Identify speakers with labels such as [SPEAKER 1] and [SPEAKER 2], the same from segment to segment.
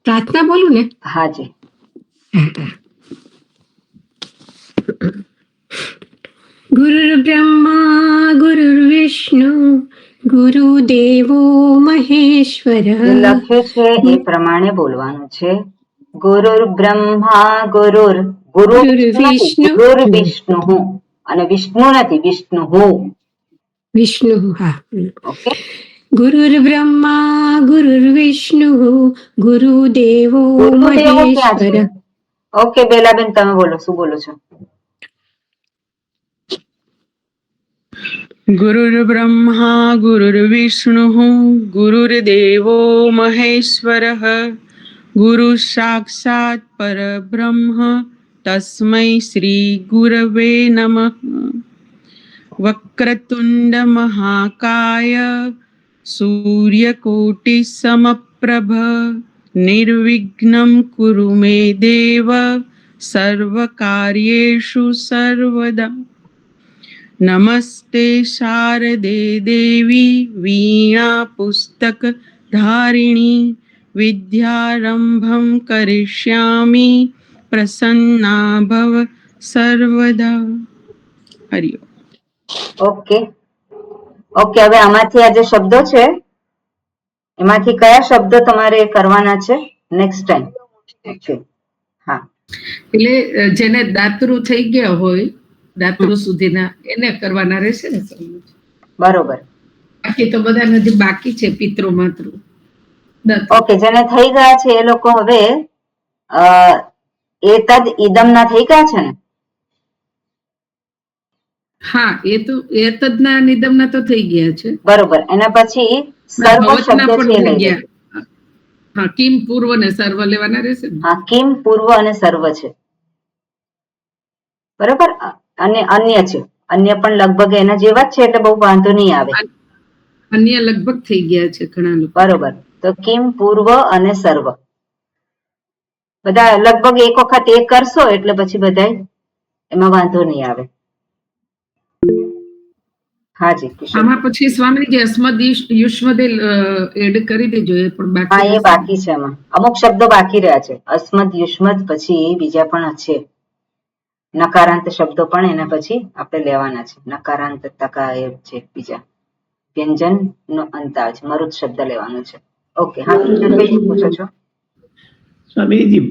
[SPEAKER 1] પ્રાર્થના બોલું ને?
[SPEAKER 2] હાજી.
[SPEAKER 1] ગુરુર્બ્રહ્મા ગુરુર્વિષ્ણુ ગુરુદેવો મહેશ્વર.
[SPEAKER 2] લખ્યું છે એ પ્રમાણે બોલવાનું છે. ગુરુર બ્રહ્મા ગુરુર
[SPEAKER 1] વિષ્ણુ
[SPEAKER 2] ગુરુર વિષ્ણુ અને વિષ્ણુ નથી, વિષ્ણુ.
[SPEAKER 1] વિષ્ણુ. હા.
[SPEAKER 2] ઓકે.
[SPEAKER 1] ગુરુર્બ્રહ્મા ગુરુર્વિષ્ણુ ગુરુદેવો મહેશ્વર.
[SPEAKER 2] ઓકે બેલાબેન, તમે બોલો, શું બોલો છો?
[SPEAKER 3] ગુરુર્બ્રહ્મા ગુરુર્વિષ્ણુઃ ગુરુર્દેવો મહેશ્વરઃ ગુરુ સાક્ષાત પરબ્રહ્મ તસ્મૈ શ્રી ગુરવે નમઃ. વક્રતુંડ મહાકાય સૂર્યકોટિ સમપ્રભ નિર્વિઘ્नं કુરુ મે દેવ સર્વકાર્યેષુ સર્વદા. નમસ્તે શારદે દેવી વીણા પુસ્તક ધારિણી વિદ્યારંભં કરિષ્યામિ પ્રસન્ના ભવ સર્વદા. હરિ ઓમ.
[SPEAKER 2] ઓકે. ઓકે, હવે આમાંથી આ જે શબ્દો છે એમાંથી કયા શબ્દો તમારે કરવાના છે નેક્સ્ટ ટાઈમ? ઓકે. હા,
[SPEAKER 4] એટલે જેને દાતરું થઈ ગયા હોય, દાતરું સુધીના, એને કરવાના રહેશે ને?
[SPEAKER 2] બરોબર.
[SPEAKER 4] બાકી તો બધા હજી બાકી છે, પિતૃ માતૃ.
[SPEAKER 2] ઓકે, જેને થઈ ગયા છે એ લોકો હવે એતદ ઈદમ ના થઈ ગયા છે ને?
[SPEAKER 4] હા, એ તો એતદના નિદમના તો થઈ ગયા છે.
[SPEAKER 2] બરોબર. એના પછી સર્વ શબ્દ છે લઈ ગયા.
[SPEAKER 4] હા, કિમ પૂર્વ ને સર્વ લેવાના રહેશે ને?
[SPEAKER 2] હા, કિમ પૂર્વ અને સર્વ છે. બરોબર. અને અન્ય છે, અન્ય પણ લગભગ એના જેવા જ છે એટલે બહુ વાંધો નહીં આવે.
[SPEAKER 4] અન્ય લગભગ થઈ ગયા છે ઘણા લોકો.
[SPEAKER 2] બરોબર. તો કિમ પૂર્વ અને સર્વ બધા લગભગ એક વખત એ કરશો એટલે પછી બધા એમાં વાંધો નહીં આવે. હાજી.
[SPEAKER 4] આમાં પછી સ્વામીજી અસ્મદ યુષ્મદ એડ કરી દેજો. એ પણ બાકી.
[SPEAKER 2] હા, એ બાકી છે. એમાં અમુક શબ્દો બાકી રહ્યા છે. અસ્મદ યુષ્મદ પછી બીજા પણ છે. નકારાંત શબ્દો પણ એના પછી આપણે લેવાના છે. નકારાંત તકા એ છે બીજા વ્યંજન નો અંત આવે છે. મરુત શબ્દ લેવાનો છે. ઓકે. હા, કિશોરભાઈ પૂછો છો?
[SPEAKER 5] સ્વામીજી,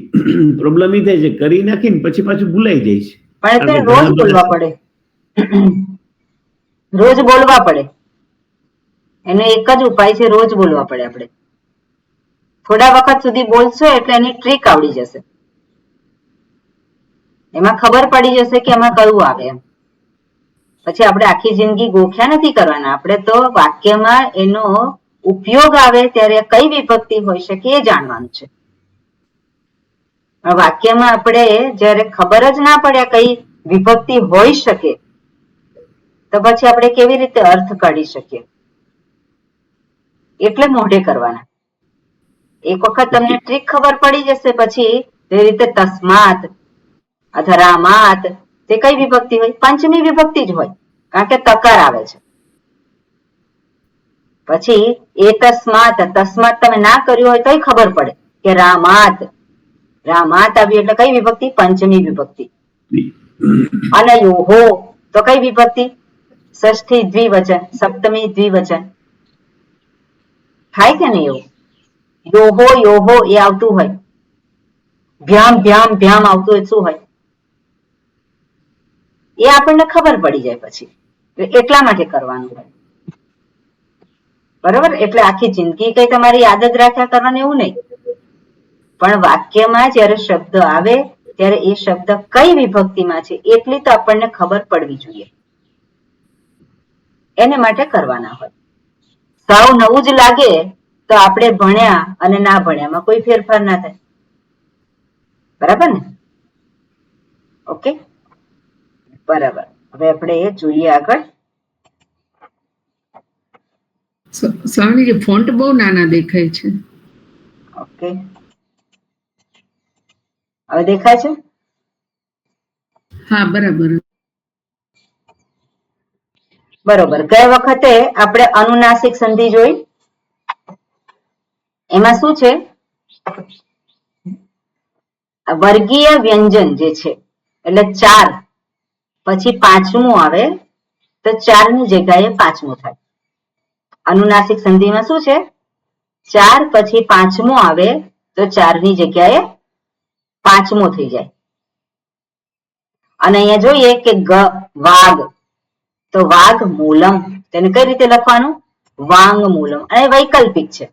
[SPEAKER 5] પ્રોબ્લેમ એ થાય છે કરી નાખીને પછી પાછું ભૂલાઈ જાય છે.
[SPEAKER 2] પણ એટલે રોજ બોલવા પડે. રોજ બોલવા પડે. એનો એક જ ઉપાય છે, રોજ બોલવા પડે. આપણે થોડા વખત સુધી બોલશો એટલે એની ટ્રીક આવડી જશે. એમાં ખબર પડી જશે કે એમાં કયું આવે એમ. પછી આપણે આખી જિંદગી ગોખ્યા નથી કરવાના. આપણે તો વાક્યમાં એનો ઉપયોગ આવે ત્યારે કઈ વિભક્તિ હોઈ શકે એ જાણવાનું છે. વાક્યમાં આપણે જયારે ખબર જ ના પડે કઈ વિભક્તિ હોઈ શકે તો પછી આપણે કેવી રીતે અર્થ કાઢી શકીએ? એટલે મોઢે કરવાના. એક વખત તમને ટ્રીક ખબર પડી જશે પછી એ રીતે તસ્માત અથવા રામાત તે કઈ વિભક્તિ હોય? પંચમી વિભક્તિ જ હોય, કારણ કે તકાર આવે છે. પછી એ તસ્માત, તસ્માત તમે ના કર્યું હોય તોય ખબર પડે કે રામાત, રામાત આવી એટલે કઈ વિભક્તિ? પંચમી વિભક્તિ. અને યોહો તો કઈ વિભક્તિ? ષષ્ઠી દ્વિવચન, સપ્તમી દ્વિવચન. થાય કે નહીં એવું? યોહો યોહો એ આવતું હોય, ભ્યામ ભ્યામ ભ્યામ આવતું હોય, શું હોય એ આપણને ખબર પડી જાય પછી. એટલા માટે કરવાનું હોય. બરોબર. એટલે આખી જિંદગી કઈ તમારી યાદ જ રાખ્યા કરવાનું એવું નહીં, પણ વાક્યમાં જયારે શબ્દ આવે ત્યારે એ શબ્દ કઈ વિભક્તિમાં છે એટલી તો આપણને ખબર પડવી જોઈએ. એને માટે કરવાના હોય. સાવ નવું જ લાગે તો આપણે ભણ્યા અને ના ભણ્યામાં કોઈ ફેરફાર ના થાય. બરાબર ને? ઓકે, બરાબર. હવે આપણે એ જોઈએ આગળ.
[SPEAKER 4] સ્વામીજી, ફોન્ટ બહુ નાના દેખાય છે.
[SPEAKER 2] ઓકે, હવે દેખાય છે?
[SPEAKER 4] હા, બરાબર.
[SPEAKER 2] બરોબર. ગયા વખતે આપણે અનુનાસિક સંધિ જોઈ. એમાં શું છે? આ વર્ગીય વ્યંજન જે છે એટલે 4 પછી પાંચમું આવે તો 4 ની જગ્યાએ પાંચમું થાય. અનુનાસિક સંધિમાં શું છે? 4 પછી પાંચમું આવે તો 4 ની જગ્યાએ પાંચમું થઈ જાય. અને અહીંયા જોઈએ કે વાઘ, તો વાઘ મૂલમ, તેને કઈ રીતે લખવાનું? વાંગ મૂલમ. અને વૈકલ્પિક છે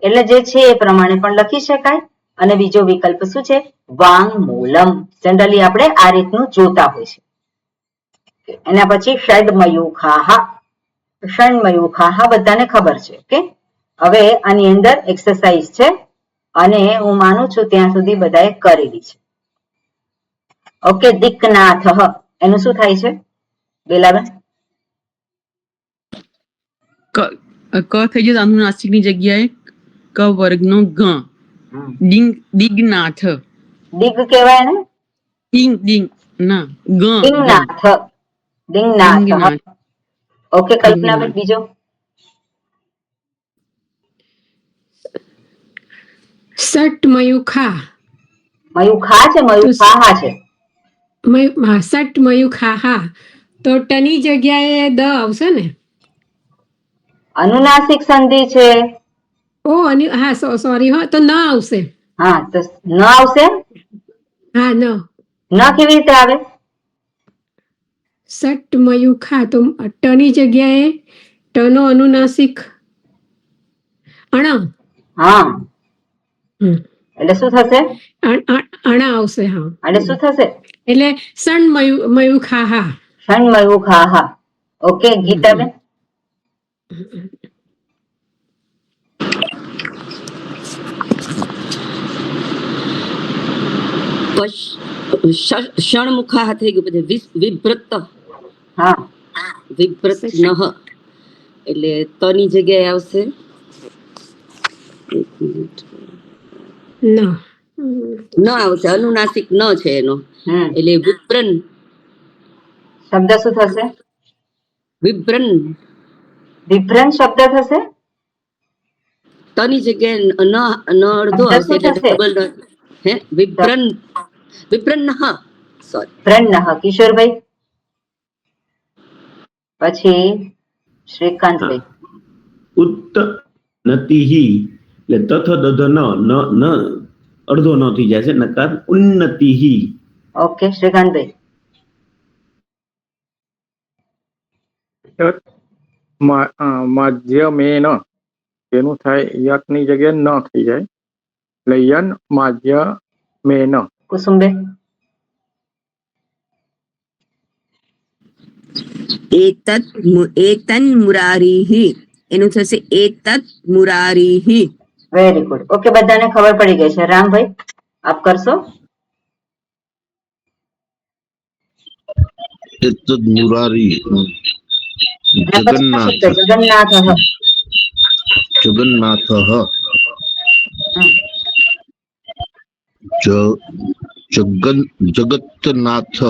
[SPEAKER 2] એટલે જે છે એ પ્રમાણે પણ લખી શકાય. અને બીજો વિકલ્પ શું છે? વાંગ મૂલમ. જનરલી આપણે આ રીતનું જોતા હોય છે. એના પછી ષડમયુખાહ. ષડમયુખાહ બધાને ખબર છે. ઓકે, હવે આની અંદર એક્સરસાઇઝ છે અને હું માનું છું ત્યાં સુધી બધાએ કરેલી છે. ઓકે, દિક્નાથ એનું શું થાય છે બેલાબેન?
[SPEAKER 3] ક થઈ જશે અનુનાસિકની જગ્યાએ ક વર્ગનો ગ. દિગ્નાથ.
[SPEAKER 2] દિગ કહેવાય ને?
[SPEAKER 3] દિંગ ના ગ.
[SPEAKER 2] દિંગનાથ. દિંગનાથ. ઓકે, કલ્પનાબેન બીજો?
[SPEAKER 1] સટમયુખા.
[SPEAKER 2] મયુખા છે, મયુખાહા છે?
[SPEAKER 1] સટમયુખાહા, તો ટની જગ્યાએ દ આવશે ને?
[SPEAKER 2] અનુનાસિક સંધિ છે.
[SPEAKER 1] ઓ હા, સોરી, હા, તો ન આવશે.
[SPEAKER 2] હા, તો ન આવશે.
[SPEAKER 1] હા, ન
[SPEAKER 2] કેવી રીતે આવે?
[SPEAKER 1] સટમયુખા, તો ટની જગ્યાએ ટનો અનુનાસિક અણ.
[SPEAKER 2] હા, એટલે શું થશે?
[SPEAKER 1] અણા આવશે. હા,
[SPEAKER 2] એટલે શું થશે?
[SPEAKER 1] એટલે સણમયુખાહા.
[SPEAKER 2] ષણમયુખાહા. ઓકે, ગીતાબેન?
[SPEAKER 6] ષણમુખા થઈ ગયું. પછી વિભ્રત.
[SPEAKER 2] હા,
[SPEAKER 6] વિભ્રત નહ એટલે તની જગ્યાએ આવશે ન આવશે. અનુનાસિક ન છે એનો, એટલે વિપ્રન.
[SPEAKER 2] શબ્દ શું થશે?
[SPEAKER 6] વિભ્રન.
[SPEAKER 2] વિભ્રન શબ્દ થશે.
[SPEAKER 6] તની જગ્યાએ ન અડધો આવશે એટલે ડબલ. હે, વિભ્રન. વિપ્રન સોરી,
[SPEAKER 2] વિપ્રન. કિશોરભાઈ? પછી શ્રીકાંતભાઈ?
[SPEAKER 5] ઉત્ત નતિહી એટલે તથ દધ ન અડધો ન થઈ જાય છે, નકાર ઉન્નતિહી.
[SPEAKER 2] ઓકે, શ્રીકાંતભાઈ?
[SPEAKER 7] માધ્યમેન, તેનું થાય યકની જગ્યાએ ન થઈ જાય એટલે યન માધ્યમેન.
[SPEAKER 2] કુસુમબેન?
[SPEAKER 6] એતન મુરારીહી, એનું થશે એતત મુરારીહી.
[SPEAKER 2] Very good. ઓકે, બધાને ખબર પડી ગઈ છે. રામભાઈ, આપ કરશો?
[SPEAKER 8] એતદ મુરારી જગન્નાથ.
[SPEAKER 2] જગન્નાથ.
[SPEAKER 8] જગન્નાથ. જગતનાથ.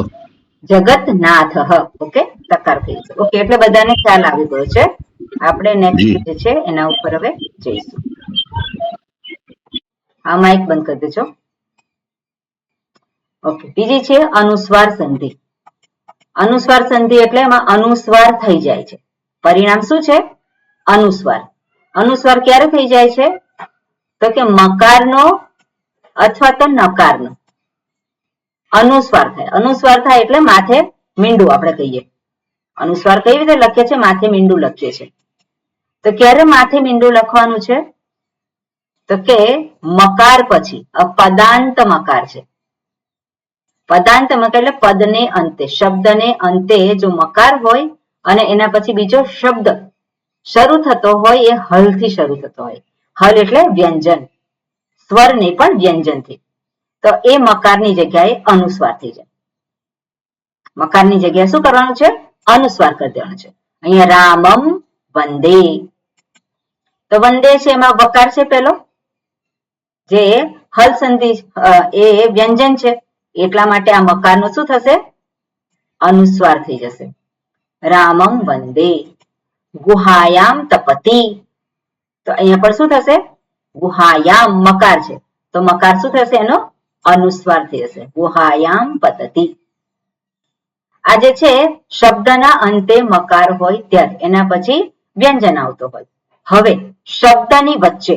[SPEAKER 2] જગતનાથ. ઓકે, તકાર થઈ છે. ઓકે, એટલે બધાને ખ્યાલ આવી ગયો છે. આપણે નેક્સ્ટ જે છે એના ઉપર હવે જઈશું. આ માઇક બંધ કરી દેજો. ઓકે, બીજી છે અનુસ્વાર સંધિ. અનુસ્વાર સંધિ એટલે એમાં અનુસ્વાર થઈ જાય છે. પરિણામ શું છે? અનુસ્વાર. અનુસ્વાર ક્યારે થઈ જાય છે? તો કે મકારનો અથવા તો નકારનો અનુસ્વાર થાય. અનુસ્વાર થાય એટલે માથે મીંડું આપણે કહીએ. અનુસ્વાર કઈ રીતે લખીએ છીએ? માથે મીંડું લખીએ છીએ. તો ક્યારે માથે મીંડું લખવાનું છે? તો કે મકાર પછી પદાંત મકાર છે. પદાંત મકાર એટલે પદને અંતે, શબ્દને અંતે જો મકાર હોય અને એના પછી બીજો શબ્દ શરૂ થતો હોય એ હલ થી શરૂ થતો હોય. હલ એટલે વ્યંજન, સ્વર નહીં પણ વ્યંજન થી. તો એ મકારની જગ્યાએ અનુસ્વાર થઈ જાય. મકારની જગ્યાએ શું કરવાનું છે? અનુસ્વાર કરી દેવાનું છે. અહીંયા રામમ વંદે, તો વંદે છે એમાં વકાર છે પેલો, જે હલ સંધિ એ વ્યંજન છે એટલા માટે આ મકારનો શું થશે? અનુસ્વાર થઈ જશે. રામમ વંદે. ગુહાયામ તપતિ, તો અહીંયા પર શું થશે? ગુહાયામ મકાર છે તો મકાર શું થશે? એનો અનુસ્વાર થઈ જશે. ગુહાયામ પતતિ. આ જે છે શબ્દના અંતે મકાર હોય ત્યારે એના પછી વ્યંજન આવતો હોય. હવે શબ્દની વચ્ચે,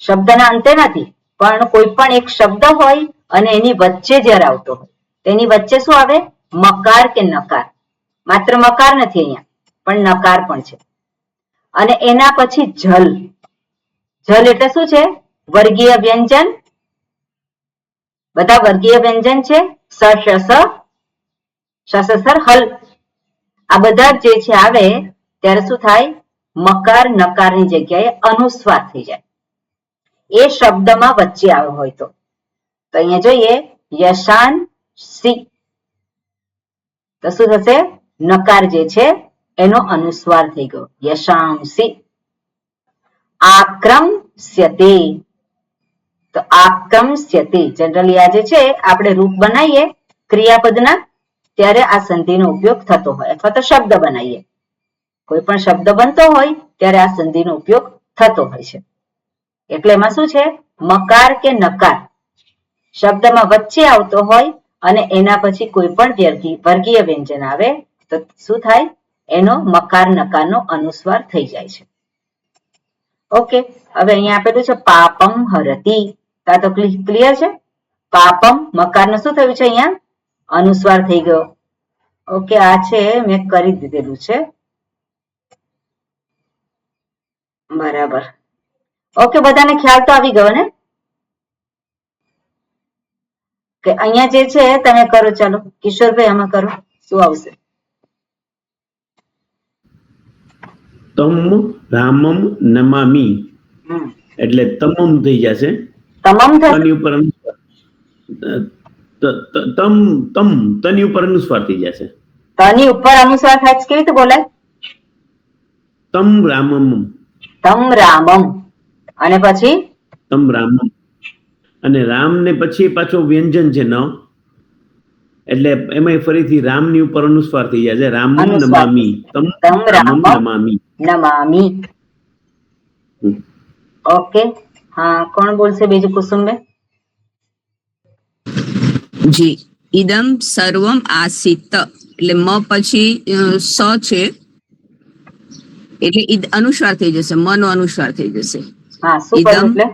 [SPEAKER 2] શબ્દના અંતે નથી પણ કોઈ પણ એક શબ્દ હોય અને એની વચ્ચે જયારે આવતો હોય તેની વચ્ચે શું આવે? મકાર કે નકાર. માત્ર મકાર નથી અહીંયા, પણ નકાર પણ છે. અને એના પછી જલ. જલ એટલે શું છે? વર્ગીય વ્યંજન. બધા વર્ગીય વ્યંજન છે. સ, શ, સ, હલ. આ બધા જે છે આવે ત્યારે શું થાય? મકાર નકારની જગ્યાએ અનુસ્વાર થઈ જાય. એ શબ્દમાં વચ્ચે આવ્યો હોય તો અહીંયા જોઈએ યશાન સી, તો શું થશે? નકાર જે છે એનો અનુસ્વાર થઈ ગયો. યશાંસી. આક્રમ્સ્યતે, તો આક્રમ્સ્યતે જનરલી આ જે છે આપણે રૂપ બનાવીએ ક્રિયાપદના ત્યારે આ સંધિનો ઉપયોગ થતો હોય, અથવા તો શબ્દ બનાવીએ, કોઈ પણ શબ્દ બનતો હોય ત્યારે આ સંધિનો ઉપયોગ થતો હોય છે. એટલે એમાં શું છે? મકાર કે નકાર શબ્દમાં વચ્ચે આવતો હોય અને એના પછી કોઈ પણ વર્ગીય વ્યંજન આવે તો શું થાય? એનો મકાર નકારનો અનુસ્વાર થઈ જાય છે. ઓકે, હવે અહીંયા આપેલું છે પાપમ હરતી. આ તો ક્લિયર છે. પાપમ મકારનું શું થયું છે? અહીંયા અનુસ્વાર થઈ ગયો. ઓકે, આ છે મેં કરી દીધેલું છે બરાબર. ઓકે, બધાને ખ્યાલ તો આવી ગયો ને કે અહીંયા જે છે તમે કરો. ચાલો કિશોરભાઈ આમાં કરો, શું આવશે?
[SPEAKER 5] તમ રામમ નમામી એટલે તમામ થઈ જશે.
[SPEAKER 2] તમામ
[SPEAKER 5] તની ઉપર તની ઉપર અનુસ્વાર થઈ જશે.
[SPEAKER 2] તની ઉપર અનુસ્વાર થાય કેવી રીતે બોલાય?
[SPEAKER 5] તમ રામમ.
[SPEAKER 2] તમ રામમ અને પછી
[SPEAKER 5] તમ રામમ અને રામ ને પછી પાછો વ્યંજન છે ન, એટલે એમાં ફરીથી રામની ઉપર અનુસ્વાર થઈ જાય છે. રામમ નમામી. તમ રામમ નમામી.
[SPEAKER 2] નમામી. ઓકે, હા, કોણ બોલશે બીજું? કુસુમબેન.
[SPEAKER 6] જી. ઇદમ સર્વમ આસિત એટલે મ પછી સ છે એટલે અનુસ્વાર થઈ જશે. મ નો અનુસ્વાર થઈ જશે.
[SPEAKER 2] હા, શું કરવું એટલે?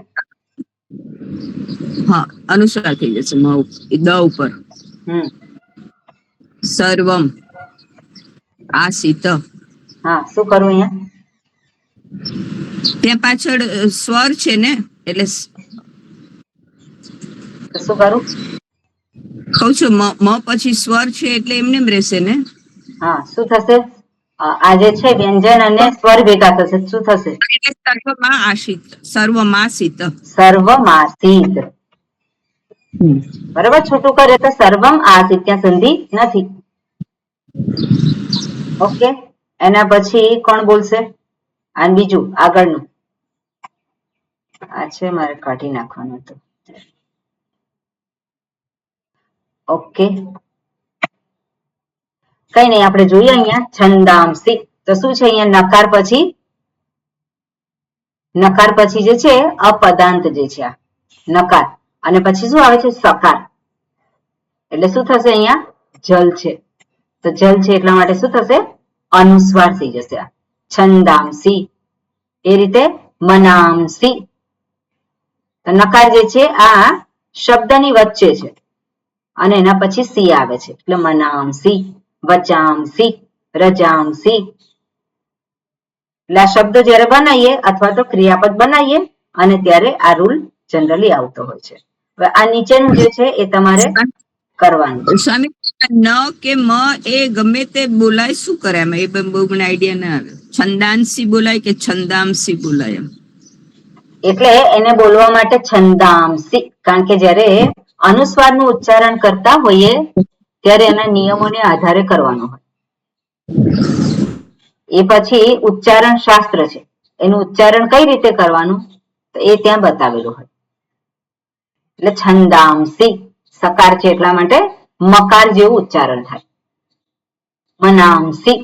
[SPEAKER 6] હા, અનુસ્વાર થઈ જશે દ ઉપર. સર્વમ આસિત.
[SPEAKER 2] હા, શું કરવું અહીંયા?
[SPEAKER 6] ત્યાં પાછળ સ્વર છે ને, એટલે
[SPEAKER 2] શું કરું?
[SPEAKER 6] કઉ છું મ પછી સ્વર છે એટલે એમને રહેશે ને.
[SPEAKER 2] હા, શું થશે? આ જે છે વ્યંજન અને સ્વર ભેગા થશે. શું થશે?
[SPEAKER 6] એટલે સર્વમાં આશિત. સર્વમાસિત.
[SPEAKER 2] સર્વમાસિત. બરાબર, છૂટું કરે તો સર્વમ આસિત, ત્યાં સંધિ નથી. ઓકે, એના પછી કોણ બોલશે? અને બીજું આગળનું આ છે, મારે કાઢી નાખવાનું હતું. ઓકે, કઈ નહીં, આપણે જોઈએ અહીંયા છંદાંસી. તો શું છે અહીંયા? નકાર પછી જે છે અપદાંત જે છે આ નકાર, અને પછી શું આવે છે? સકાર. એટલે શું થશે? અહીંયા જલ છે, તો જલ છે એટલા માટે શું થશે? અનુસ્વાર થઈ જશે. આ છંદાંસી. એ રીતે મનાંસી. તો નકાર જે છે આ શબ્દની વચ્ચે છે અને એના પછી સી આવે છે એટલે મનાંસી, વચાંસી, રજાંસી. એટલે આ શબ્દ જયારે બનાવીએ અથવા તો ક્રિયાપદ બનાવીએ અને ત્યારે આ રૂલ જનરલી આવતો હોય છે. હવે આ નીચેનું જે છે એ તમારે કરવાનું છે.
[SPEAKER 6] સ્વામી, ન કે મ એ ગમે તે બોલાય, શું કરે એમ? એ બહુ મને આઈડિયા ના આવે. છંદાંસી બોલાય કે છંદાંસી બોલાય એમ?
[SPEAKER 2] એટલે એને બોલવા માટે છંદાંસી, કારણ કે જયારે અનુસ્વારનું ઉચ્ચારણ કરતા હોઈએ ત્યારે એના નિયમોને આધારે કરવાનો હોય. એ પછી ઉચ્ચારણ શાસ્ત્ર છે, એનું ઉચ્ચારણ કઈ રીતે કરવાનું તો એ ત્યાં બતાવેલું હોય. એટલે છંદાંસી સકાર છે એટલા માટે મકાર જેવું ઉચ્ચારણ થાય. મનાંસી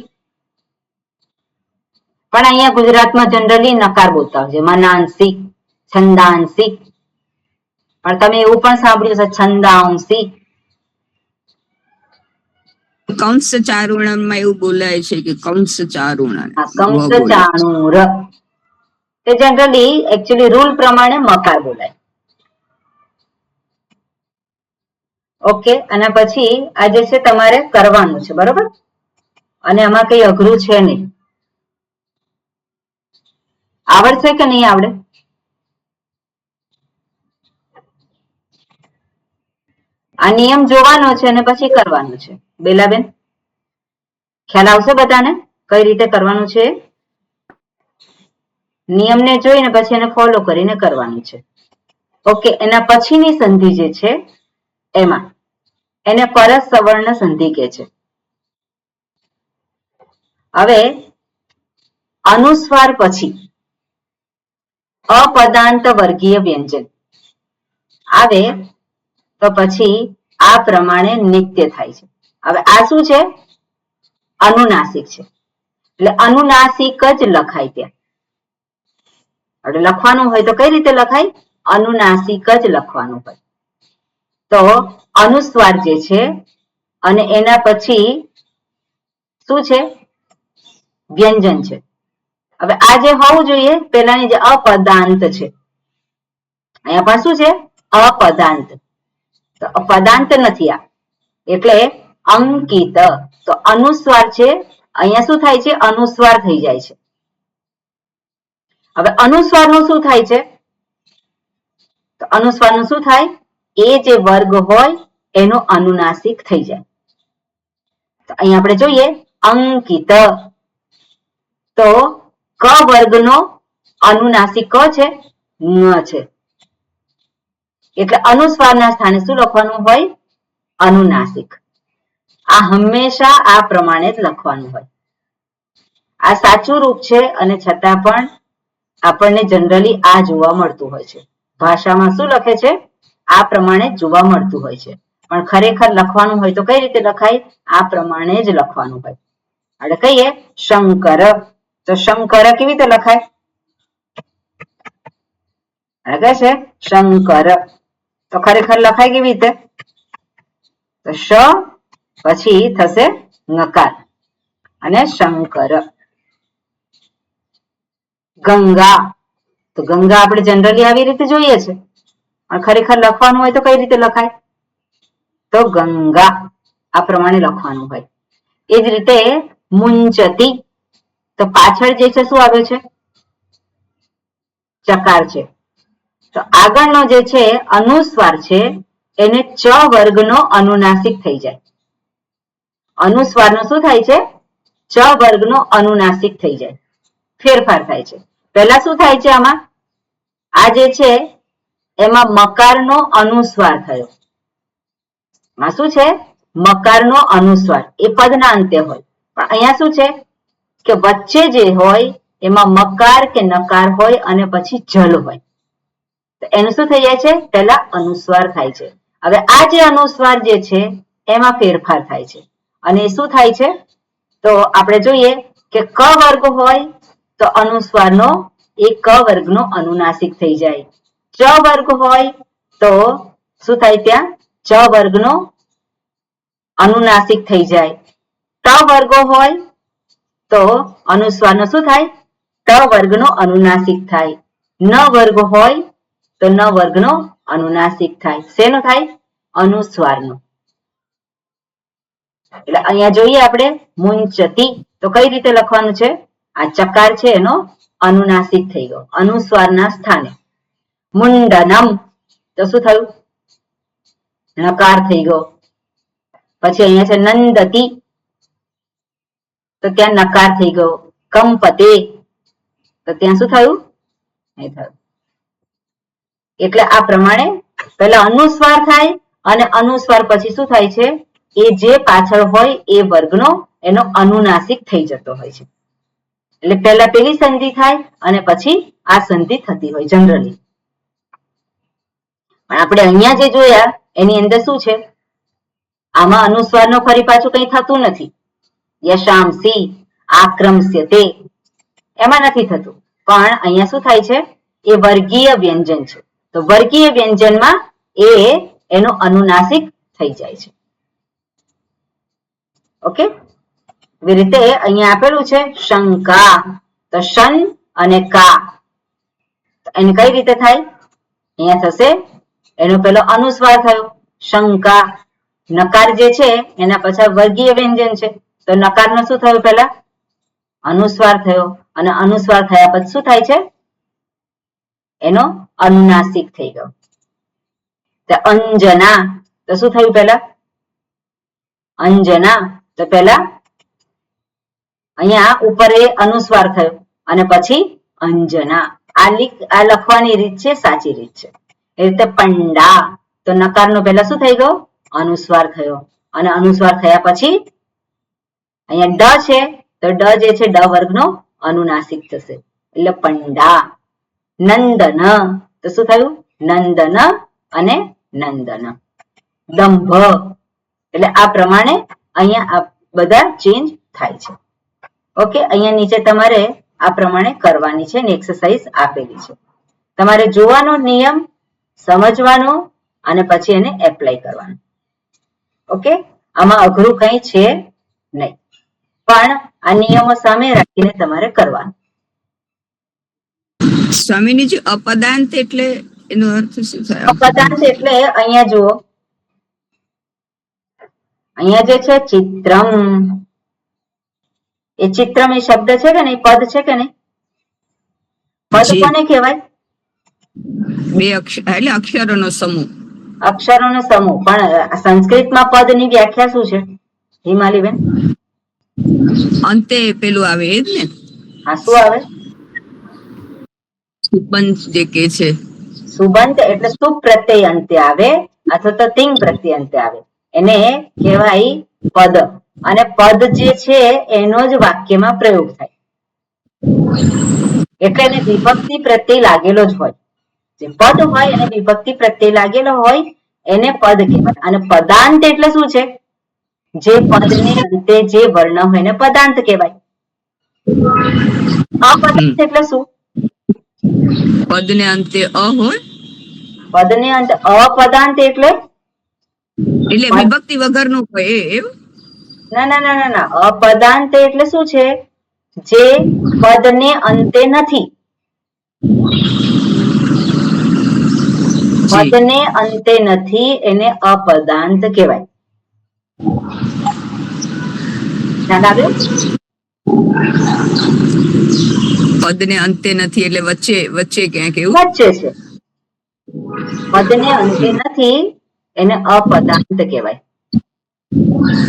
[SPEAKER 2] પણ અહીંયા ગુજરાતમાં જનરલી નકાર બોલતા હોય છે. મનાંસી, છંદાંસી. પણ પણ તમે એવું પણ સાંભળ્યું છે છંદાંસી.
[SPEAKER 6] કંસ ચારુણમાં એવું બોલાય છે કે કંસ ચારુણ.
[SPEAKER 2] કંસ ચાણૂર, તે જનરલી એકચ્યુઅલી રૂલ પ્રમાણે મકાર બોલાય. ઓકે, અને પછી આ જે છે તમારે કરવાનું છે, બરોબર? અને આમાં કઈ અઘરું છે નહીં. આવડશે કે નહીં આવડે? આ નિયમ જોવાનો છે અને પછી કરવાનું છે. બેલાબેન, ખ્યાલ આવશે બધાને કઈ રીતે કરવાનું છે? નિયમને જોઈને પછી એને ફોલો કરીને કરવાનું છે. ઓકે, એના પછીની સંધિ જે છે એમાં એને પરસ સવર્ણ સંધિ કહે છે. હવે અનુસ્વાર પછી અપદાંત વર્ગીય વ્યંજન આવે તો પછી આ પ્રમાણે નિત્ય થાય છે. હવે આ શું છે? અનુનાસિક છે, એટલે અનુનાસિક જ લખાય ત્યાં. એટલે લખવાનું હોય તો કઈ રીતે લખાય? અનુનાસિક જ લખવાનું હોય. તો અનુસ્વાર જે છે અને એના પછી શું છે? વ્યંજન છે. હવે આ જે હોવું જોઈએ પેલાની જે અપદાંત છે, અહીંયા પણ શું છે? અપદાંત. તો અપદાંત નથી આ, એટલે અંકિત. તો અનુસ્વાર છે, અહીંયા શું થાય છે? અનુસ્વાર થઈ જાય છે. હવે અનુસ્વારનું શું થાય છે? તો અનુસ્વારનું શું થાય? એ જે વર્ગ હોય એનો અનુનાસિક થઈ જાય. તો અહીંયા આપણે જોઈએ અંકિત, તો ક વર્ગનો અનુનાસિક ક છે, ન છે. એટલે અનુસ્વારના સ્થાને શું લખવાનું હોય? અનુનાસિક. આ હંમેશા આ પ્રમાણે જ લખવાનું હોય. આ સાચું રૂપ છે અને છતાં પણ આપણને જનરલી આ જોવા મળતું હોય છે. ભાષામાં શું લખે છે? આ પ્રમાણે જોવા મળતું હોય છે. પણ ખરેખર લખવાનું હોય તો કઈ રીતે લખાય? આ પ્રમાણે જ લખવાનું હોય. એટલે કહીએ શંકર, તો શંકર કેવી રીતે લખાય? કહે છે શંકર, તો ખરેખર લખાય કેવી રીતે? તો શ પછી થશે નકાર અને શંકર. ગંગા, તો ગંગા આપણે જનરલી આવી રીતે જોઈએ છે, પણ ખરેખર લખવાનું હોય તો કઈ રીતે લખાય? તો ગંગા, આ પ્રમાણે લખવાનું હોય. એ જ રીતે મુંચતી, તો પાછળ જે છે શું આવે છે? ચકાર છે. તો આગળનો જે છે અનુસ્વાર છે એને ચ વર્ગનો અનુનાસિક થઈ જાય. અનુસ્વારનો શું થાય છે? ચ વર્ગનો અનુનાસિક થઈ જાય, ફેરફાર થાય છે. પહેલા શું થાય છે? આમાં આ જે છે એમાં મકારનો અનુસ્વાર થયો. માં શું છે? મકારનો અનુસ્વાર, એ પદના અંતે હોય. પણ અહીંયા શું છે કે વચ્ચે જે હોય એમાં મકાર કે નકાર હોય અને પછી જલ હોય. તો એનું શું થઈ જાય છે? પહેલા અનુસ્વાર થાય છે. હવે આ જે અનુસ્વાર જે છે એમાં ફેરફાર થાય છે. અને શું થાય છે? તો આપણે જોઈએ કે ક વર્ગ હોય તો અનુસ્વારનો એ ક વર્ગનો અનુનાસિક થઈ જાય. ચ વર્ગ હોય તો શું થાય? ત્યાં ચ વર્ગનો અનુનાસિક થઈ જાય. ટ વર્ગો હોય તો અનુસ્વારનો શું થાય? ટ વર્ગનો અનુનાસિક થાય. ન વર્ગ હોય તો ન વર્ગનો અનુનાસિક થાય. શેનો થાય? અનુસ્વારનો. એટલે અહીંયા જોઈએ આપણે મુંચતી, તો કઈ રીતે લખવાનું છે? આ ચકાર છે એનો અનુનાસિક થઈ ગયો અનુસ્વારના સ્થાને. મુંડનમ, તો શું થયું? નકાર થઈ ગયો. પછી અહીંયા છે નંદતી, તો ત્યાં નકાર થઈ ગયો. કંપતે, તો ત્યાં શું થયું? નહીં થયું. એટલે આ પ્રમાણે પહેલા અનુસ્વાર થાય અને અનુસ્વાર પછી શું થાય છે? એ જે પાછળ હોય એ વર્ગનો એનો અનુનાસિક થઈ જતો હોય છે. એટલે પહેલા પેલી સંધિ થાય અને પછી આ સંધિ થતી હોય જનરલી. પણ આપણે અહીંયા જે જોયા એની અંદર શું છે? આમાં અનુસ્વારનો ફરી પાછું કઈ થતું નથી. યશામસી, આક્રમસ્યતે, એમાં નથી થતું. પણ અહીંયા શું થાય છે? એ વર્ગીય વ્યંજન છે. તો વર્ગીય વ્યંજનમાં એ એનો અનુનાસિક થઈ જાય છે. ઓકે, એવી રીતે અહીંયા આપેલું છે શંકા, તો શન અને કા એને કઈ રીતે થાય? અહીંયા થશે એનો પેલો અનુસ્વાર થયો શંકા. નકાર જે છે એના પછી વર્ગીય વ્યંજન છે, તો નકાર નો શું થયું? પેલા અનુસ્વાર થયો, અને અનુસ્વાર થયા પછી શું થાય છે? એનો અનુનાસિક થઈ ગયો. તો અંજના, તો શું થયું પેલા? અંજના, તો પેલા અહીંયા ઉપર એ અનુસ્વાર થયો અને પછી અંજના. આ લખવાની રીત છે, સાચી રીત છે. એ રીતે પંડા, તો નકાર નો પેલા શું થઈ ગયો? અનુસ્વાર થયો, અને અનુસ્વાર થયા પછી અહીંયા ડ છે, તો ડ જે છે ડ વર્ગનો અનુનાસિક થશે, એટલે પંડા. નંદન, તો શું થયું? નંદન અને નંદન. દંભ, એટલે આ પ્રમાણે અહીંયા બધા ચેન્જ થાય છે. ઓકે, અહીંયા નીચે તમારે આ પ્રમાણે કરવાની છે, એક્સરસાઇઝ આપેલી છે. તમારે જોવાનો નિયમ, સમજવાનો અને પછી એને એપ્લાય કરવાનો. ઓકે, આમાં અઘરું કઈ છે નહીં, પણ આ નિયમો સામે રાખીને તમારે કરવાનું.
[SPEAKER 6] સ્વામીજી, અપદાંત એટલે એનો અર્થ શું થાય?
[SPEAKER 2] અપદાંત એટલે અહીંયા જુઓ, અહીંયા જે છે ચિત્રમ, એ ચિત્રમ એ શબ્દ છે કે નહીં? પદ છે કે નહીં? પદ કોને કહેવાય?
[SPEAKER 6] બે અક્ષર એટલે અક્ષરોનો સમૂહ.
[SPEAKER 2] અક્ષરોનો સમૂહ. પણ સંસ્કૃતમાં પદની વ્યાખ્યા શું છે હિમાલીબેન?
[SPEAKER 6] અંતે પેલું આવે એ જ ને?
[SPEAKER 2] હા, શું આવે?
[SPEAKER 6] સુબંધ જે કે છે.
[SPEAKER 2] સુબંધ એટલે સુપ પ્રત્યય અંતે આવે અથવા તો તિંગ પ્રત્યય અંતે આવે, એને કહેવાય પદ. અને પદ જે છે એનો જ વાક્યમાં પ્રયોગ થાય, એટલે એને વિભક્તિ પ્રત્યય લાગેલો જ હોય. જે પદ હોય અને વિભક્તિ પ્રત્યય લાગેલો હોય એને પદ કહેવાય. અને પદાંત એટલે શું છે? જે પદને અંતે જે વર્ણ હોય એને પદાંત કહેવાય. અપદાંત એટલે શું?
[SPEAKER 6] પદને અંતે અ હોય,
[SPEAKER 2] પદને અંતે અપદાંત એટલે
[SPEAKER 6] વિભક્તિ વગરનું હોય એવું?
[SPEAKER 2] ના ના ના ના ના, અપદાંત એટલે શું છે? જે પદને અંતે નથી. પદને અંતે નથી એને અપદાંત કહેવાય. ખ્યાલ આવ્યો?
[SPEAKER 6] પદને અંતે નથી એટલે વચ્ચે વચ્ચે ક્યાંક એવું?
[SPEAKER 2] વચ્ચે છે. પદને અંતે નથી એને અપદાંત કહેવાય.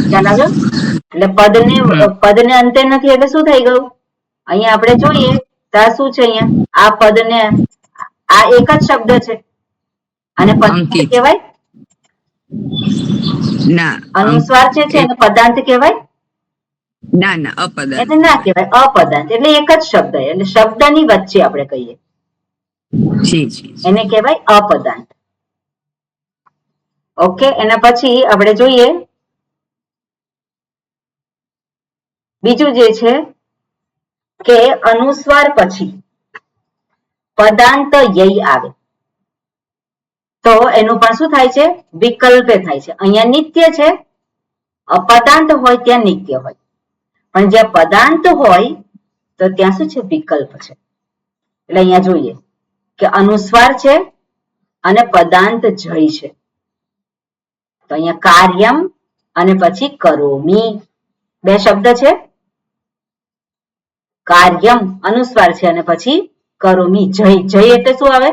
[SPEAKER 2] ખ્યાલ આવ્યો? એટલે પદને અંતે નથી એટલે શું થઈ ગયું? અહીંયા આપણે જોઈએ તો શું છે? અહીંયા આ પદને, આ એક જ શબ્દ છે અને પદાંત કહેવાય?
[SPEAKER 6] ના.
[SPEAKER 2] અનુસ્વાર છે એને પદાંત કહેવાય?
[SPEAKER 6] ના ના, અપદાંત
[SPEAKER 2] એને ના કહેવાય, અપદાંત. એટલે એક જ શબ્દ, એટલે શબ્દની વચ્ચે આપણે કહીએ એને કહેવાય અપદાંત. ઓકે, એના પછી આપણે જોઈએ બીજું જે છે કે અનુસ્વાર પછી પદાંત યય આવે તો એનું પણ શું થાય છે? વિકલ્પે થાય છે. અહીંયા નિત્ય છે, અપદાંત હોય ત્યાં નિત્ય હોય, પણ જ્યાં પદાંત હોય તો ત્યાં શું છે? વિકલ્પ છે. એટલે અહીંયા જોઈએ કે અનુસ્વાર છે અને પદાંત જય છે, તો અહીંયા કાર્યમ અને પછી કરોમી બે શબ્દ છે. કાર્યમ અનુસ્વાર છે અને પછી કરોમી જય. જય એટલે શું આવે?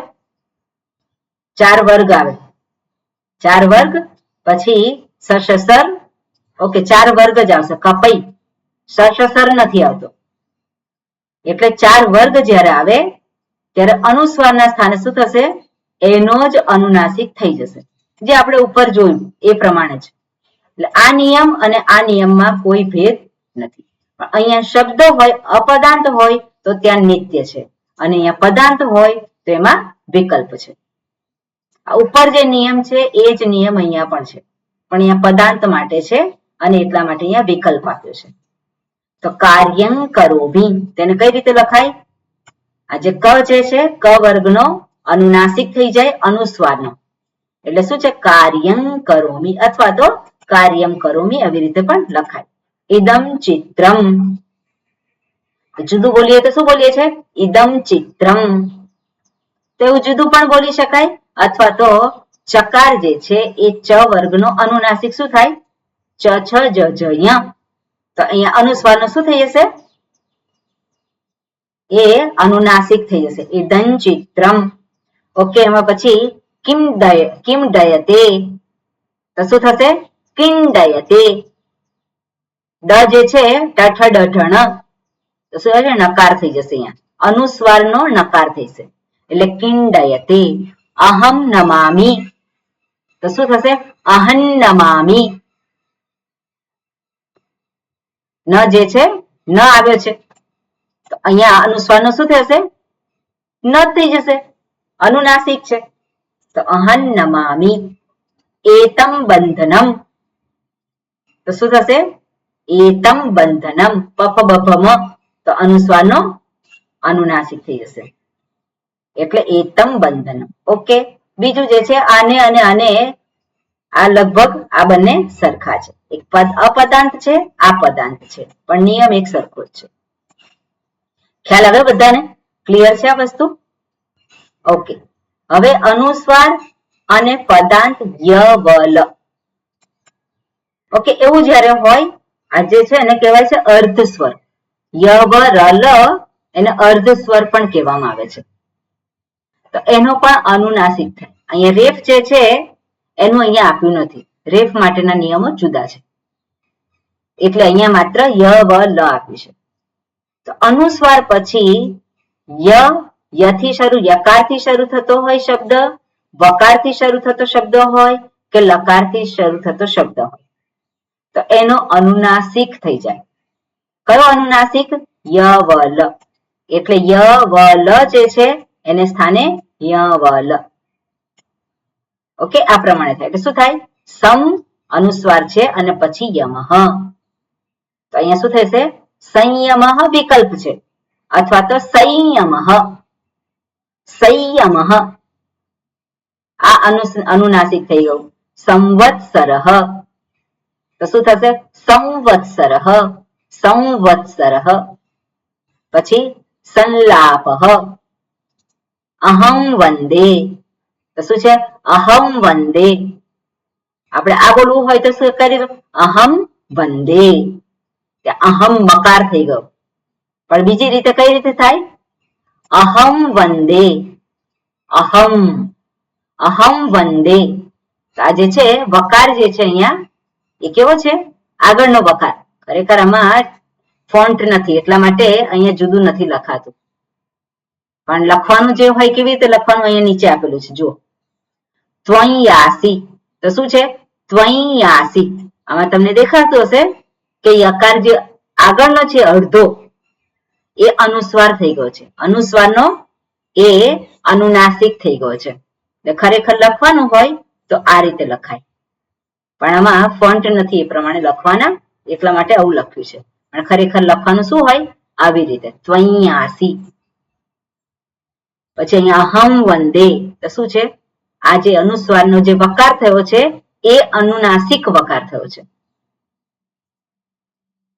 [SPEAKER 2] ચાર વર્ગ આવે. ચાર વર્ગ પછી સશસર. ઓકે, ચાર વર્ગ જ આવશે. કપઈ સશસર નથી આવતો. એટલે ચાર વર્ગ જ્યારે આવે ત્યારે અનુસ્વારના સ્થાને શું થશે? એનો જ અનુનાસિક થઈ જશે, જે આપણે ઉપર જોયું એ પ્રમાણે જ. એટલે આ નિયમ અને આ નિયમમાં કોઈ ભેદ નથી. પણ અહીંયા શબ્દ હોય, અપદાંત હોય તો ત્યાં નિત્ય છે, અને અહીંયા પદાંત હોય તો એમાં વિકલ્પ છે. આ ઉપર જે નિયમ છે એ જ નિયમ અહીંયા પણ છે, પણ અહીંયા પદાંત માટે છે અને એટલા માટે અહીંયા વિકલ્પ આપ્યો છે. તો કાર્યં કરોમી તેને કઈ રીતે લખાય? આ જે ક જે છે ક વર્ગનો અનુનાસિક થઈ જાય અનુસ્વારનો, એટલે શું છે? કાર્યં કરોમી અથવા તો કાર્યમ કરોમી આવી રીતે પણ લખાય. ઇદમ ચિત્રમ, જુદું બોલીએ તો શું બોલીએ છે? ઇદમ ચિત્રમ. તેવું જુદું પણ બોલી શકાય, અથવા તો ચકાર જે છે એ ચ વર્ગનો અનુનાસિક શું થાય? ચ છ જ જ ય. તો અહીંયા અનુસ્વારનો શું થઈ જશે? એ અનુનાસિક થઈ જશે. ઇદં ચિત્રમ. ઓકે, એમાં પછી કિમ ડયતે, તો શું થશે? કિંડયતે. ડ જે છે ઠ ડઢણ, તો શું થશે? નકાર થઈ જશે. અહીંયા અનુસ્વારનો નકાર થશે એટલે કિંડયતે. અહમ નમામી, તો શું થશે? અહં નમામી. ન જે છે ન આવ્યો છે, તો અહીંયા અનુસ્વારનો શું થશે? ન થઈ જશે, અનુનાસિક છે. તો અહં નમામી. એતમ બંધનમ, તો શું થશે? એતમ બંધનમ. પફ બભમ, તો અનુસ્વારનો અનુનાસિક થઈ જશે એટલે એતમ બંધનમ. ઓકે, બીજું જે છે આને અને આને, આ લગભગ આ બંને સરખા છે. એક પદ અપદાંત છે, આ પદાંત છે, પણ નિયમ એક સરખો જ છે. ખ્યાલ આવે બધાને? ક્લિયર છે આ વસ્તુ? ઓકે, હવે અનુસ્વાર અને પદાંત ય વ લ. ઓકે, એવું જયારે હોય, આ જે છે એને કહેવાય છે અર્ધ સ્વર. ય વ ર લ એને અર્ધ સ્વર પણ કહેવામાં આવે છે. તો એનો પણ અનુનાસિક થાય. અહીંયા રેફ જે છે એનું અહીંયા આપ્યું નથી. રેફ માટેના નિયમો જુદા છે એટલે અહીંયા માત્ર ય વ લ આપ્યું છે. તો અનુસ્વાર પછી ય થી શરૂ, યકાર થી શરૂ થતો હોય શબ્દ, વકાર થી શરૂ થતો શબ્દ હોય કે લકાર થી શરૂ થતો શબ્દ હોય, તો એનો અનુનાસિક થઈ જાય. કયો અનુનાસિક? ય વ લ. એટલે ય વ લ જે છે એને સ્થાને ય વ લ. ઓકે, આ પ્રમાણે થાય. એટલે શું થાય? સમ અનુસ્વાર છે અને પછી યમઃ, તો અહીંયા શું થશે? સંયમઃ વિકલ્પ છે અથવા તો સંયમઃ. સંયમઃ આ અનુનાસિક થઈ ગયું. સંવત્સરઃ, તો શું થશે? સંવત્સરઃ. સંવત્સરઃ. પછી સંલાપઃ. અહં વંદે, તો શું છે? અહં વંદે. આપણે આ બોલવું હોય તો શું કરી દો? અહં વંદે. અહમ મકાર થઈ ગયો, પણ બીજી રીતે કઈ રીતે થાય? અહમ વંદે. અહમ, અહમ વંદે. આ જે છે વકાર જે છે અહીંયા એ કેવો છે? આગળનો વકાર. ખરેખર આમાં ફોન્ટ નથી એટલા માટે અહીંયા જુદું નથી લખાતું, પણ લખવાનું જે હોય કેવી રીતે લખવાનું અહીંયા નીચે આપેલું છે જુઓ. ત્વયાસી, તો શું છે? ત્વયાસી. આમાં તમને દેખાતું હશે કે યકાર જે આગળનો છે અડધો એ અનુસ્વાર થઈ ગયો છે. અનુસ્વારનો એ અનુનાસિક થઈ ગયો છે. એટલે ખરેખર લખવાનું હોય તો આ રીતે લખાય, પણ આમાં ફોન્ટ નથી એ પ્રમાણે લખવાના એટલા માટે આવું લખ્યું છે. પણ ખરેખર લખવાનું શું હોય? આવી રીતે 83. પછી અહીંયા અહમ વંદે, તો શું છે? આ જે અનુસ્વારનો જે વકાર થયો છે એ અનુનાસિક વકાર થયો છે.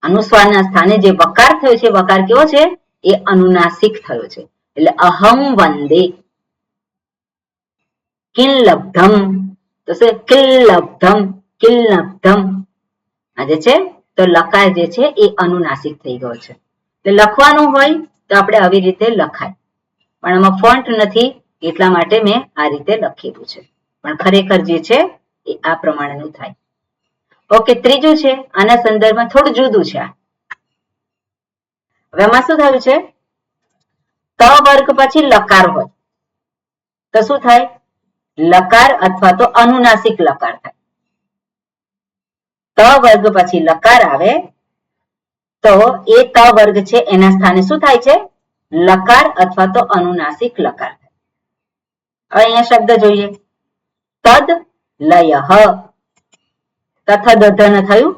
[SPEAKER 2] અનુસ્વારના સ્થાને જે વકાર થયો છે, વકાર કેવો છે? એ અનુનાસિક થયો છે. એટલે અહમ વંદે. કિલ્લબ્ધમ, તો શું? કિલ્લબ્ધમ. કિલ્લબ્ધમ આ જે છે તો લકાર જે છે એ અનુનાસિક થઈ ગયો છે. એટલે લખવાનું હોય તો આપણે આવી રીતે લખાય, પણ આમાં ફોન્ટ નથી એટલા માટે મેં આ રીતે લખેલું છે, પણ ખરેખર જે છે એ આ પ્રમાણેનું થાય. ઓકે, ત્રીજું છે આના સંદર્ભમાં થોડું જુદું છે. હવે આમાં શું થયું છે? ત વર્ગ પછી લકાર હોય તો શું થાય? લકાર અથવા તો અનુનાસિક લકાર થાય. ત વર્ગ પછી લકાર આવે તો એ ત વર્ગ છે એના સ્થાને શું થાય છે? લકાર અથવા તો અનુનાસિક લકાર થાય. હવે અહીંયા શબ્દ જોઈએ. તદ લયઃ. તથ દધન થયું,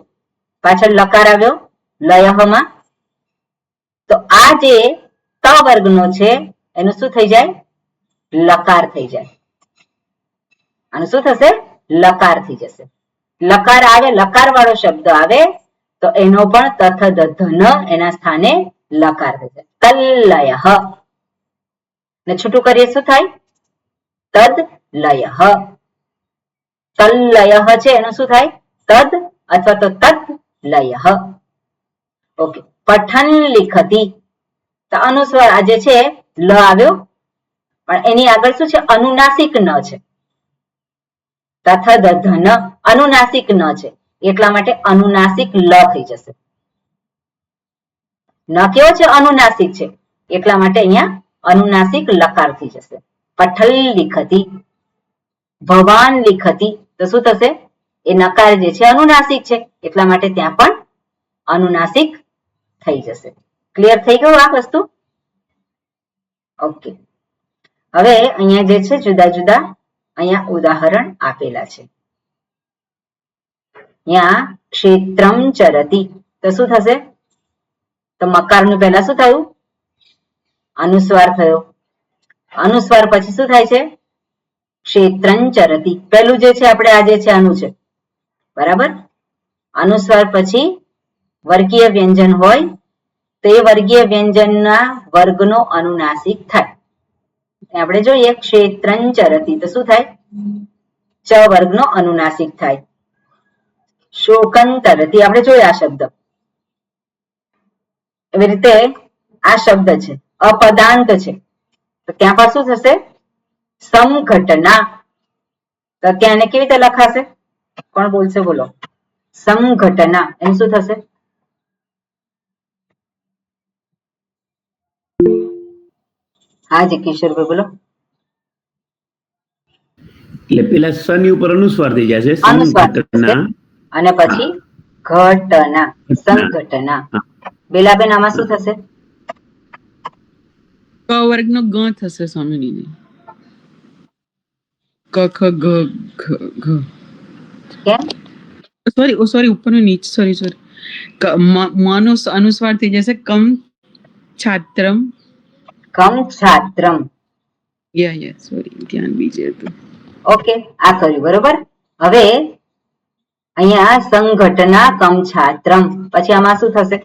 [SPEAKER 2] પાછળ લકાર આવ્યો લયઃમાં, તો આ જે ત વર્ગનો છે એનું શું થઈ જાય? લકાર થઈ જાય. આનું શું થશે? લકાર થઈ જશે. લકાર આવે, લકાર વાળો શબ્દ આવે તો એનો પણ તથ દધ ન એના સ્થાને લકાર થશે. તલ્લયઃ ને છૂટું કરીએ શું થાય? તદ લયઃ. તલ્લયઃ છે એનું શું થાય? તદ અથવા તો તત લયઃ. ઓકે. પઠન લિખતી તો અનુસ્વાર આજે છે લ આવ્યો પણ એની આગળ શું છે? અનુનાસિક ન છે. તથ દધ ન અનુનાસિક ન છે એટલા માટે અનુનાસિક લ થઈ જશે. ન કેવો છે? અનુનાસિક છે એટલા માટે અહીંયા અનુનાસિક લકાર થઈ જશે. પઠલ લિખતી. ભવાન લિખતી તો શું થશે? એ નકાર જે છે અનુનાસિક છે એટલા માટે ત્યાં પણ અનુનાસિક થઈ જશે. ક્લિયર થઈ ગયું આ વસ્તુ? ઓકે. હવે અહીંયા જે છે જુદા જુદા અહીંયા ઉદાહરણ આપેલા છે. અહીંયા ક્ષેત્રમ ચરતી તો શું થશે? તો મકારનું પહેલા શું થયું? અનુસ્વાર થયો. અનુસ્વાર પછી શું થાય છે? ક્ષેત્રં ચરતી. પહેલું જે છે આપણે આ જે છે આનું છે બરાબર. અનુસ્વાર પછી વર્ગીય વ્યંજન હોય તો એ વર્ગીય વ્યંજનના વર્ગનો અનુનાસિક થાય. આપણે જોઈએ ક્ષેત્રં ચરતી તો શું થાય? ચ વર્ગનો અનુનાસિક થાય. શોકં તરતી આપણે જોયા આ શબ્દ. એવી રીતે આ શબ્દ છે અપદાંત છે તો ત્યાં પર શું થશે? સમઘટના. તો ત્યાં એને કેવી રીતે લખાશે? કોણ બોલશે? બોલો. સમઘટના એનું શું થશે? હા જી કિશોરભાઈ બોલો.
[SPEAKER 5] એટલે પેલા સની ઉપર અનુસ્વાર થઈ જશે.
[SPEAKER 2] અનુસ્વાર
[SPEAKER 5] સંઘટના
[SPEAKER 2] અને પછી ઘટના. સંઘટના. બેલાબેન આમાં શું થશે?
[SPEAKER 3] ક વર્ગનો ગ થશે સ્વામીની. ક ખ ગ ઘ.
[SPEAKER 2] કેમ?
[SPEAKER 3] સોરી ઉપરનું નીચ સોરી માનો અનુસ્વાર થઈ જશે કમ છાત્રમ.
[SPEAKER 2] કમ છાત્રમ.
[SPEAKER 3] યા સોરી ધ્યાન બીજે હતું.
[SPEAKER 2] ઓકે આ કર્યું બરોબર. હવે અહીંયા સંઘટના કમ છાત્રમ પછી આમાં શું થશે?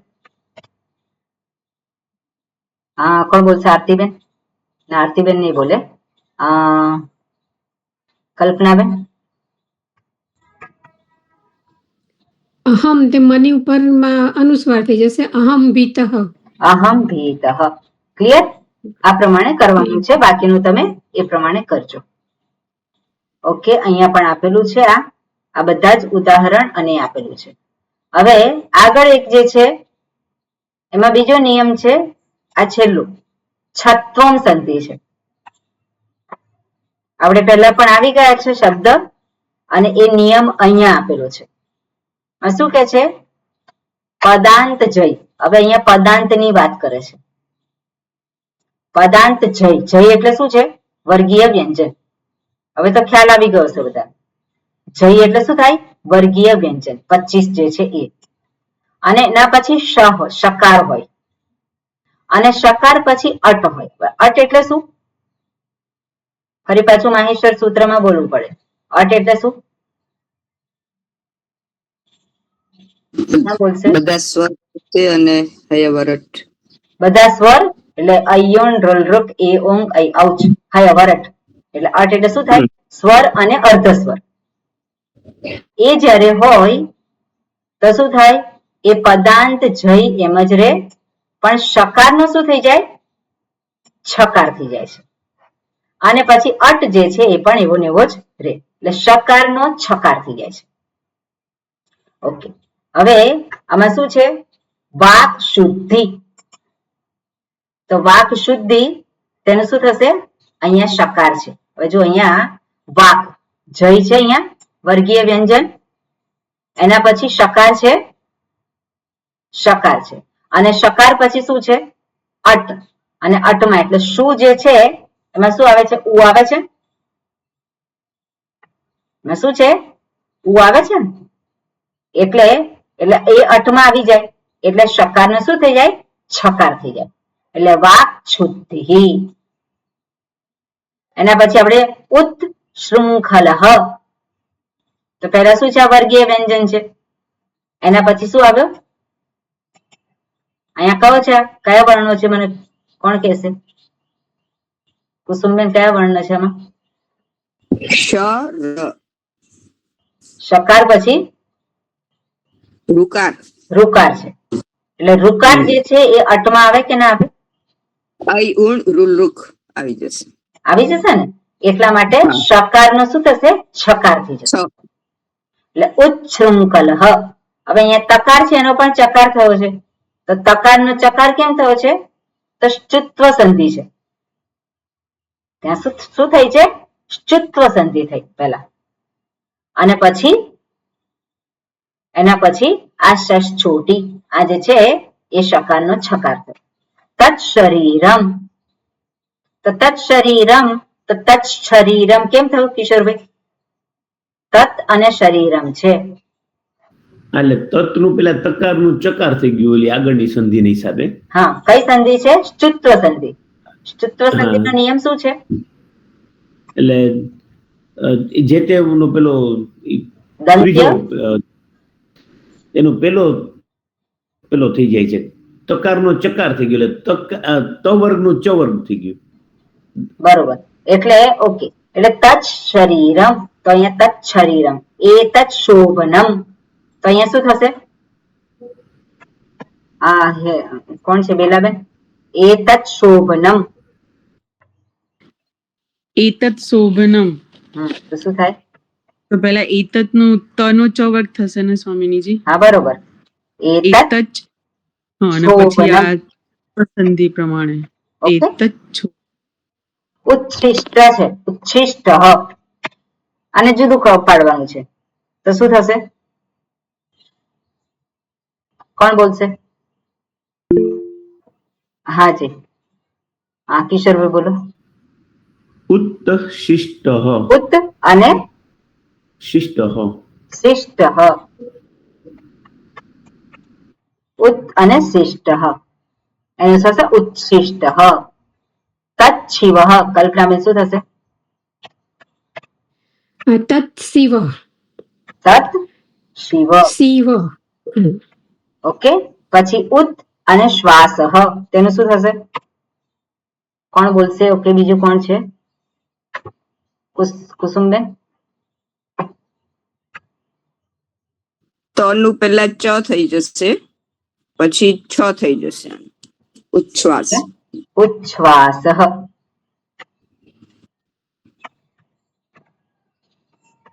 [SPEAKER 2] કોણ બોલશે? આરતીબેન? ના આરતીબેન નહીં બોલે. કલ્પનાબેન?
[SPEAKER 1] અહમ તે મની ઉપર અનુસ્વાર થઈ જશે. અહમ ભીતઃ.
[SPEAKER 2] અહમ ભીતઃ. ક્લિયર? આ પ્રમાણે કરવાનું છે. બાકીનું તમે એ પ્રમાણે કરજો. ઓકે. અહીંયા પણ આપેલું છે આ બધા જ ઉદાહરણ અને આપેલું છે. હવે આગળ એક જે છે એમાં બીજો નિયમ છે આ છેલ્લું છત્વમ સંધિ છે. આપણે પહેલા પણ આવી ગયા છે શબ્દ અને એ નિયમ અહીંયા આપેલો છે. શું કે છે? પદાંત જય. હવે અહીંયા પદાંત ની વાત કરે છે. પદાંત જય. જય એટલે શું છે? વર્ગીય વ્યંજન. હવે તો ખ્યાલ આવી ગયો છે બધા. જય એટલે શું થાય? વર્ગીય વ્યંજન 25 જે છે એ. અને એના પછી શ હોય, શકાર હોય અને શકાર પછી અટ હોય. અટ એટલે શું? ફરી પાછું માહેશ્વર સૂત્રમાં બોલવું પડે. અટ એટલે શું? બોલશે
[SPEAKER 6] બધા સ્વર છે અને હયવરટ.
[SPEAKER 2] બધા સ્વર એટલે અય્યોન રોલરૂપ એ ઓંગ ઐ ઔચ હયવરટ એટલે અટ એટલે શું થાય? સ્વર અને અર્ધ સ્વર. એ જ્યારે હોય તો શું થાય? એ પદાંત જય એમ જ રે પણ શકાર નો શું થઈ જાય? છકાર થઈ જાય છે. અને પછી અટ જે છે એ પણ એવો ને એવો જ રે એટલે શકાર નો છકાર થઈ જાય છે. ઓકે. હવે આમાં શું છે? વાક શુદ્ધિ. તો વાક શુદ્ધિ તેનું શું થશે? અહીંયા શકાર છે. હવે જો અહીંયા વાક જય છે અહીંયા વર્ગીય વ્યંજન એના પછી શકાર છે અને શકાર પછી શું છે? અટ. અને અટમાં એટલે શું જે છે એમાં શું આવે છે? ઉ આવે છે. એમાં શું છે? ઉ આવે છે ને એટલે એ અટમાં આવી જાય એટલે શકાર ને શું થઈ જાય? છકાર થઈ જાય એટલે વાક શુદ્ધિ. એના પછી આપણે ઉત શૃંખલઃ. તો પહેલા શું છે? આ વર્ગીય વ્યંજન છે. એના પછી શું આવ્યો? અહીંયા કયો છે? કયા વર્ણો છે? મને કોણ કહેશે? કુસુમબેન, કયા વર્ણ છે આમાં?
[SPEAKER 6] શ ર
[SPEAKER 2] શકાર પછી
[SPEAKER 6] રુકાર
[SPEAKER 2] રુકાર છે. એટલે રુકાર જે છે એ અટમાં આવે કે ના આવે?
[SPEAKER 6] આઈ ઉણ રુક આવી જશે.
[SPEAKER 2] આવી જશે ને. એટલા માટે
[SPEAKER 6] હા.
[SPEAKER 2] શકારનો શું થશે? છકાર થઈ જશે.
[SPEAKER 6] છ
[SPEAKER 2] એટલે ઉચ્છૃંખલઃ. હવે અહીંયા તકાર છે એનો પણ ચકાર થયો છે. તો તકારનો ચકાર કેમ થયો છે? તો શ્ચુત્વ સંધિ છે. ત્યાં શું થઈ છે? શ્ચુત્વ સંધિ થઈ પહેલા, અને પછી એના પછી આ શશ છોટી આ જે છે એ શકારનો છકાર થયો. તત્ શરીરમ. તો તત્ શરીરમ, તો તત્ શરીરમ કેમ થયું કિશોરભાઈ? તત્ અને શરીરમ છે.
[SPEAKER 5] એટલે તત્નું પેલા તકારનું ચકાર થઈ ગયું ઓલી આગળની સંધિની હિસાબે.
[SPEAKER 2] હા, કઈ સંધિ છે? શ્ચુત્વ સંધિ. શ્ચુત્વ સંધિનો નિયમ શું છે?
[SPEAKER 5] એટલે જે તે પેલો
[SPEAKER 2] દંત્ય
[SPEAKER 5] ત્રીજો એનો પેલો થઈ જાય છે. તકારનો ચકાર થઈ ગયો એટલે ત વર્ગનું ચ વર્ગ થઈ ગયું.
[SPEAKER 2] બરોબર. એટલે ઓકે. એટલે તત્ શરીરમ, તો અહીંયા તત્ શરીરમ. એ તત્ શોભનમ, તો અહીંયા શું થશે? આ હે કોણ છે બેલાબેન? એ તત્ શોભનમ.
[SPEAKER 3] એતત શોભનમ.
[SPEAKER 2] તો શું થાય?
[SPEAKER 3] તો પહેલા એતત નું ત નો ચ વર્ગ થશે ને સ્વામિનીજી?
[SPEAKER 2] હા, બરોબર. એ તત્
[SPEAKER 3] એતચ. હા, અને પછી આ સંધિ પ્રમાણે
[SPEAKER 2] ઓકે.
[SPEAKER 3] એતચ
[SPEAKER 2] ઉચ્છિષ્ટ છે. ઉચ્છિષ્ટ. અને જુદું પાડવાનું છે. તો શું થશે? કોણ બોલશે? હાજી, હા કિશોરભાઈ બોલો.
[SPEAKER 5] ઉત્ત શિષ્ટ
[SPEAKER 2] ઉત્ત અને
[SPEAKER 5] શિષ્ટ
[SPEAKER 2] શિષ્ટ. ઉત્ત અને શિષ્ટ. એનું થશે ઉચ્છિષ્ટ. તત્ શિવ. કલ્પનાબેન શું થશે?
[SPEAKER 1] તત્ શિવ.
[SPEAKER 2] તત્ શિવ.
[SPEAKER 1] શિવ.
[SPEAKER 2] ઓકે. પછી ઉત્ત અને શ્વાસ. તેનું શું થશે? કોણ બોલશે? ઓકે, બીજું કોણ છે? કુસુમબેન.
[SPEAKER 6] ત નું પેલા ચ થઈ જશે, પછી છ થઈ જશે. ઉચ્છ્વાસ.
[SPEAKER 2] ઉચ્છ્વાસ.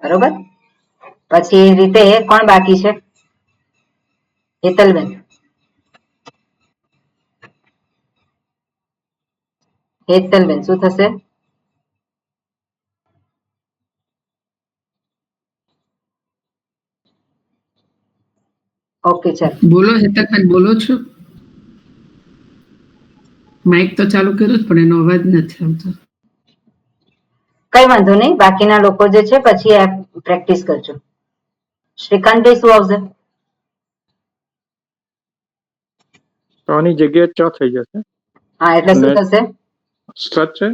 [SPEAKER 2] બરોબર. પછી એ રીતે કોણ બાકી છે? હેતલબેન. હેતલબેન શું થશે? ઓકે, ચાલ.
[SPEAKER 4] બોલો હેતલબેન, બોલો છો? માઇક તો ચાલુ કર્યું જ પણ એનો અવાજ નથી આવતો.
[SPEAKER 2] કઈ વાંધો નહીં, બાકીના લોકો જે છે પછી પ્રેક્ટિસ કરજો. શ્રીકાંતભાઈ શું આવશે?
[SPEAKER 7] તની જગ્યાએ ચ થઈ જશે.
[SPEAKER 2] હા, એટલે શું થશે?
[SPEAKER 7] સચ છે.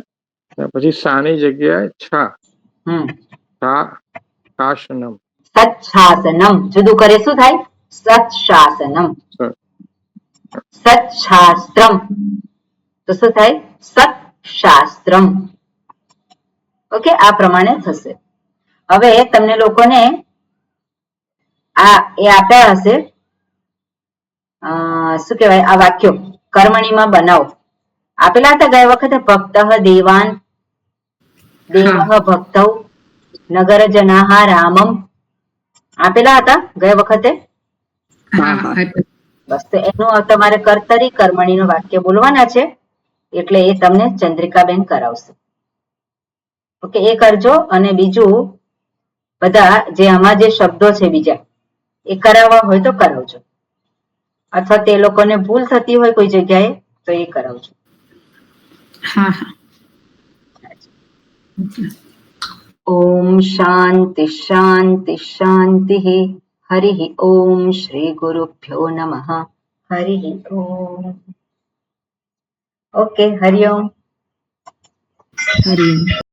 [SPEAKER 7] પછી સાની જગ્યાએ છા. શાસનમ.
[SPEAKER 2] સત્શાસનમ. જુદું કરે શું થાય? સત્શાસનમ. સત્શાસ્ત્રમ. તો શું થાય? સત્શાસ્ત્રમ. ઓકે, આ પ્રમાણે થશે. હવે તમને લોકોને આ એ આપ્યા હશે, શું કહેવાય, આ વાક્યો કર્મણીમાં બનાવો. આપેલા હતા ગયા વખતે. ભક્ત દેવાન, દેવ ભક્તૌ, નગર જનાહ રામમ. આપેલા હતા ગયા વખતે. બસ, તો એનું તમારે કર્તરી કર્મણીનું વાક્ય બોલવાના છે. એટલે એ તમને ચંદ્રિકાબેન કરાવશે. ઓકે, એ કરજો. અને બીજું બધા જે આમાં જે શબ્દો છે બીજા એ કરાવવા હોય તો કરાવજો, અથવા તે લોકોને ભૂલ થતી હોય કોઈ જગ્યાએ તો એ કરાવજો.
[SPEAKER 4] હા હા.
[SPEAKER 2] ઓમ શાંતિ શાંતિ શાંતિ. હરિ ઓમ. શ્રી ગુરુભ્યો નમઃ. હરિ ઓમ. ઓકે, હરિઓમ.
[SPEAKER 4] હરિ ઓમ.